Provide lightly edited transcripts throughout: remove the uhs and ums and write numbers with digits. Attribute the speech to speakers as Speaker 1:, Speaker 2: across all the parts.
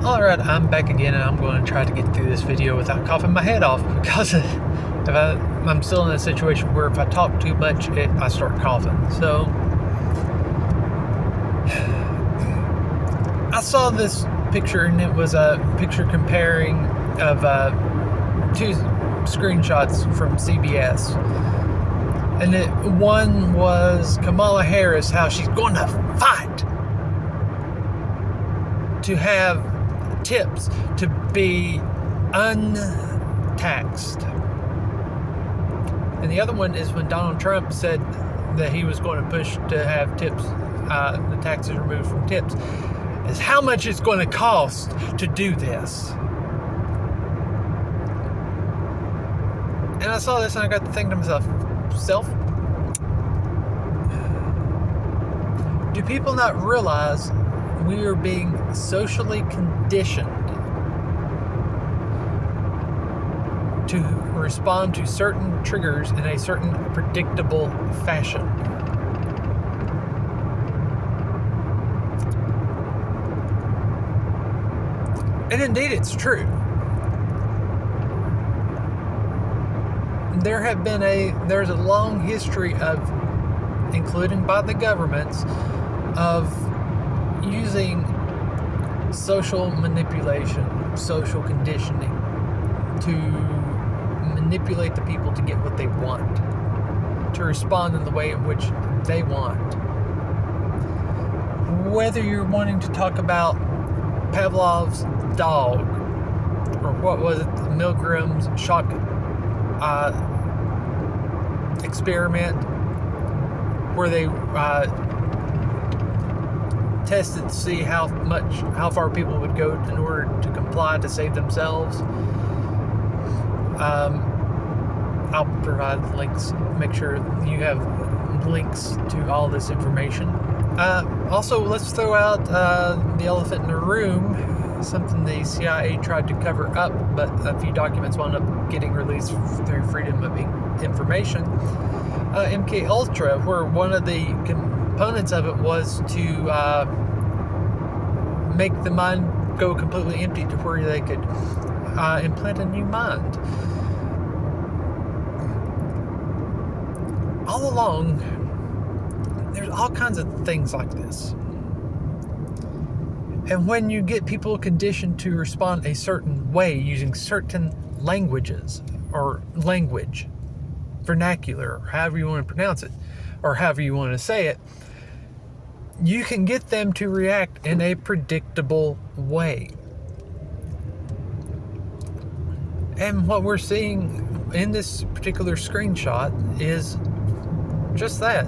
Speaker 1: Alright, I'm back again, and I'm going to try to get through this video without coughing my head off, because I'm still in a situation where if I talk too much, I start coughing. So I saw this picture, and it was a picture comparing of two screenshots from CBS. And one was Kamala Harris, how she's going to fight to have tips to be untaxed. And the other one is when Donald Trump said that he was going to push to have tips, the taxes removed from tips, is how much it's going to cost to do this. And I saw this and I got to think to myself, do people not realize we are being socially conditioned to respond to certain triggers in a certain predictable fashion? And indeed, it's true. There's a long history of, including by the governments, of using social manipulation, social conditioning to manipulate the people to get what they want, to respond in the way in which they want. Whether you're wanting to talk about Pavlov's dog, or what was it, Milgram's shock experiment, where they tested to see how far people would go in order to comply to save themselves. I'll provide links. Make sure you have links to all this information. Also, let's throw out the elephant in the room, something the CIA tried to cover up, but a few documents wound up getting released through Freedom of Information. MK Ultra, where one of the components of it was to make the mind go completely empty to where they could implant a new mind. All along, there's all kinds of things like this. And when you get people conditioned to respond a certain way using certain languages, or language, vernacular, or however you want to pronounce it, or however you want to say it, you can get them to react in a predictable way. And what we're seeing in this particular screenshot is just that.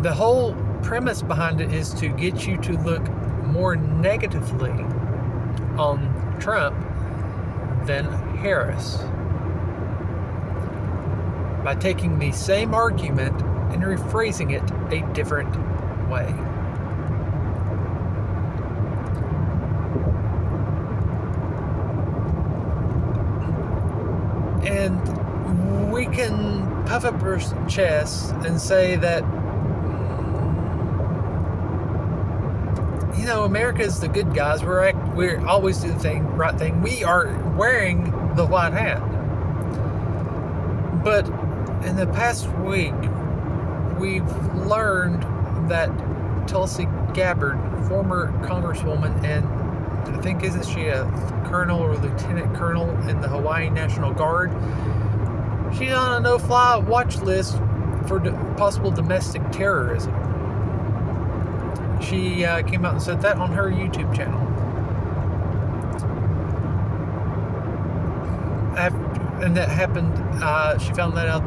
Speaker 1: The whole premise behind it is to get you to look more negatively on Trump than Harris, by taking the same argument and rephrasing it a different way. And we can puff up our chests and say that, America is the good guys. We're always do the right thing. We are wearing the white hat. But in the past week, we've learned that Tulsi Gabbard, former congresswoman, and I think isn't she a colonel or lieutenant colonel in the Hawaii National Guard? She's on a no-fly watch list for possible domestic terrorism. She came out and said that on her YouTube channel. And that happened, she found that out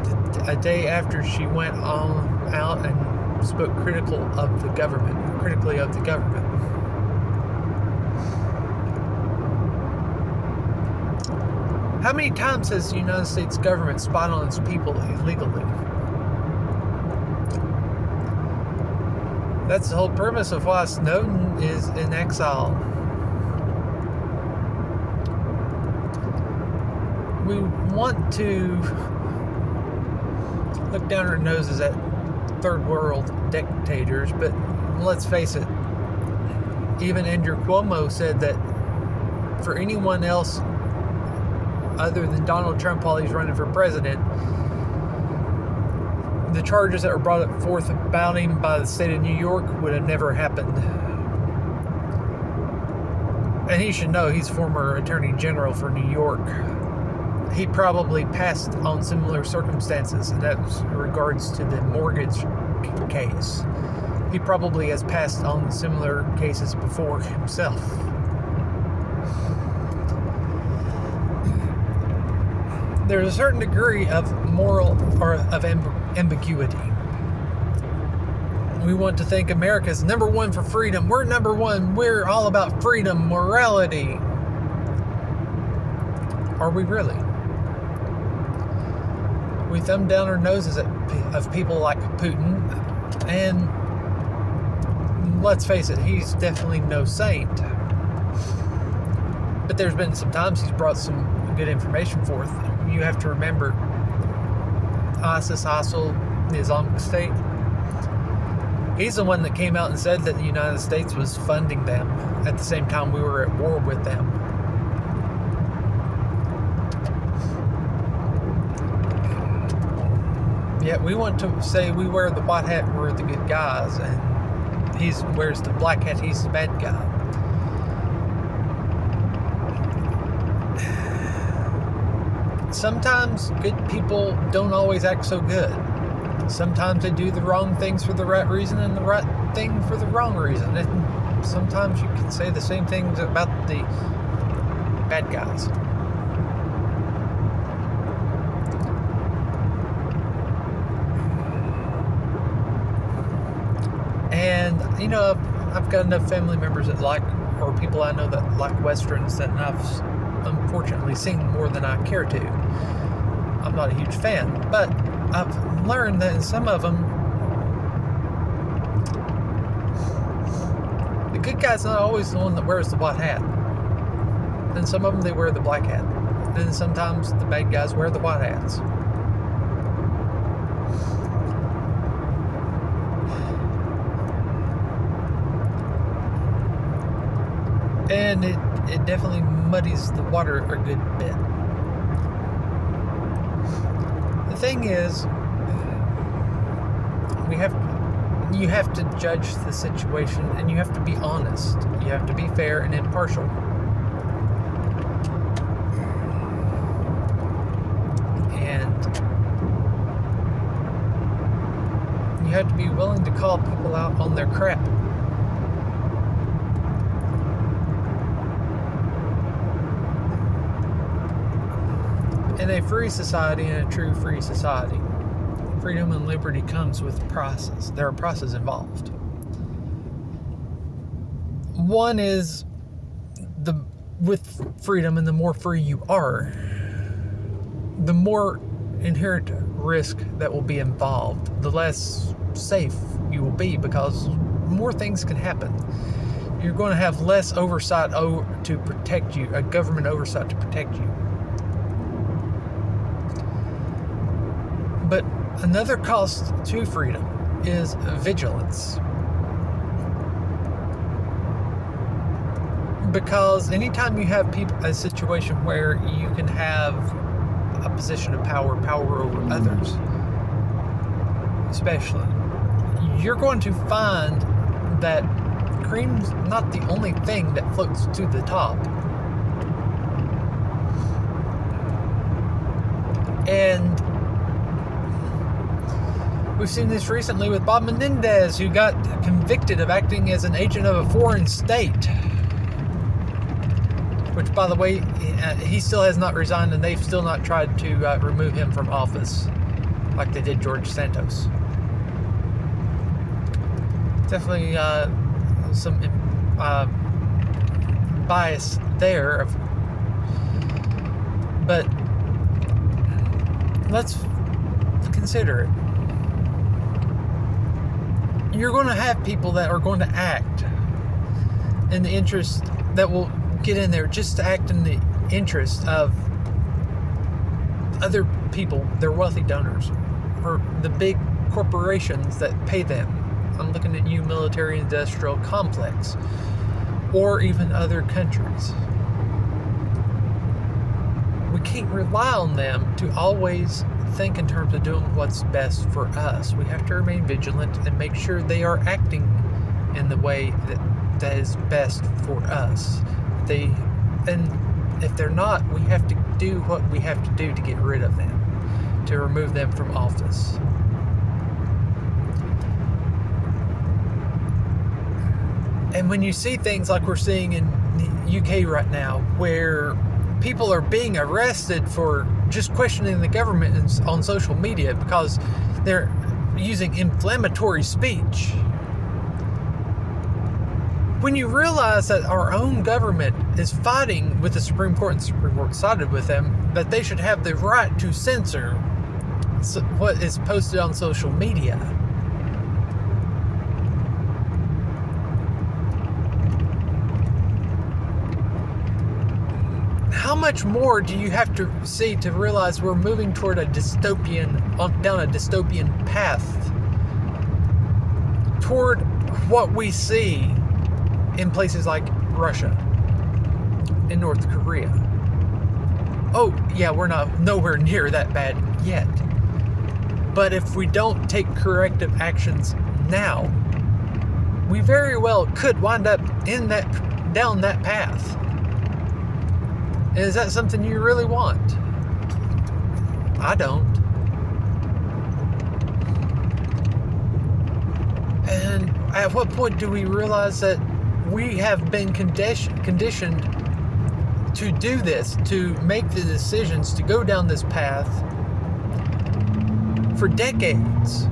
Speaker 1: a day after she went out and spoke critically of the government. How many times has the United States government spied on its people illegally? That's the whole premise of why Snowden is in exile. We want to look down our noses at third world dictators, but let's face it, Even Andrew Cuomo said that for anyone else other than Donald Trump while he's running for president, the charges that were brought forth about him by the state of New York would have never happened. And he should know he's former Attorney General for New York. He probably passed on similar circumstances, and that was in regards to the mortgage case. He probably has passed on similar cases before himself. There's a certain degree of moral or of ambiguity. We want to think America's number one for freedom. We're number one. We're all about freedom, morality. Are we really? We thumb down our noses of people like Putin, and let's face it, he's definitely no saint. But there's been some times he's brought some good information forth. You have to remember ISIL, the Islamic State. He's the one that came out and said that the United States was funding them at the same time we were at war with them. Yet we want to say we wear the white hat, we're the good guys, and he wears the black hat, he's the bad guy. Sometimes good people don't always act so good. Sometimes they do the wrong things for the right reason and the right thing for the wrong reason. And sometimes you can say the same things about the bad guys. And, you know, I've got enough family members that like, or people I know that like Westerns, that I've unfortunately seen more than I care to. I'm not a huge fan, but I've learned that in some of them, the good guy's not always the one that wears the white hat. And some of them, they wear the black hat. And sometimes the bad guys wear the white hats. And it definitely muddies the water a good bit. The thing is, you have to judge the situation, and you have to be honest. You have to be fair and impartial. And you have to be willing to call people out on their crap. In a free society, in a true free society, freedom and liberty comes with process. There are processes involved. One is with freedom, and the more free you are, the more inherent risk that will be involved, the less safe you will be, because more things can happen. You're going to have less oversight to protect you, a government oversight to protect you. But another cost to freedom is vigilance. Because anytime you have a situation where you can have a position of power over others, especially, you're going to find that cream's not the only thing that floats to the top. And we've seen this recently with Bob Menendez, who got convicted of acting as an agent of a foreign state. Which, by the way, he still has not resigned, and they've still not tried to remove him from office like they did George Santos. Definitely some bias there. But let's consider it. You're going to have people that are going to act in the interest, that will get in there just to act in the interest of other people, their wealthy donors, or the big corporations that pay them. I'm looking at you, military industrial complex. or even other countries. We can't rely on them to always think in terms of doing what's best for us. We have to remain vigilant and make sure they are acting in the way that is best for us. And if they're not, we have to do what we have to do to get rid of them, to remove them from office. And when you see things like we're seeing in the UK right now, where people are being arrested for just questioning the government on social media because they're using inflammatory speech. When you realize that our own government is fighting with the Supreme Court, and the Supreme Court sided with them, that they should have the right to censor what is posted on social media. How much more do you have to see to realize we're moving toward down a dystopian path toward what we see in places like Russia and North Korea? Oh, yeah, we're nowhere near that bad yet. But if we don't take corrective actions now, we very well could wind up down that path. Is that something you really want? I don't. And at what point do we realize that we have been conditioned to do this, to make the decisions, to go down this path for decades?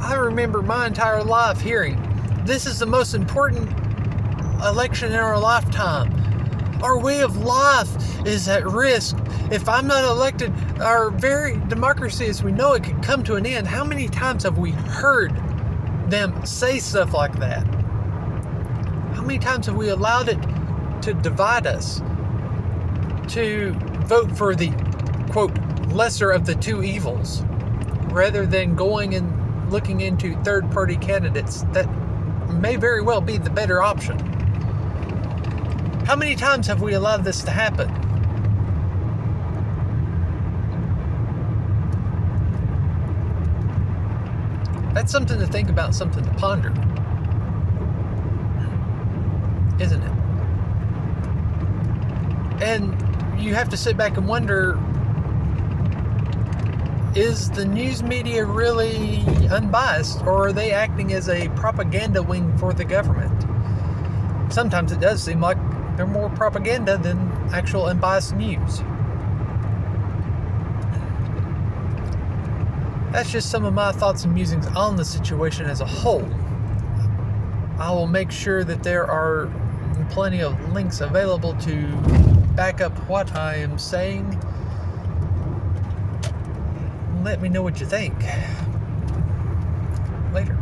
Speaker 1: I remember my entire life hearing, this is the most important election in our lifetime. Our way of life is at risk. If I'm not elected, our very democracy as we know it could come to an end. How many times have we heard them say stuff like that? How many times have we allowed it to divide us? To vote for the, quote, lesser of the two evils, rather than going and looking into third-party candidates that may very well be the better option. How many times have we allowed this to happen? That's something to think about, something to ponder, isn't it? And you have to sit back and wonder, is the news media really unbiased, or are they acting as a propaganda wing for the government? Sometimes it does seem like they're more propaganda than actual unbiased news. That's just some of my thoughts and musings on the situation as a whole. I will make sure that there are plenty of links available to back up what I am saying. Let me know what you think. Later.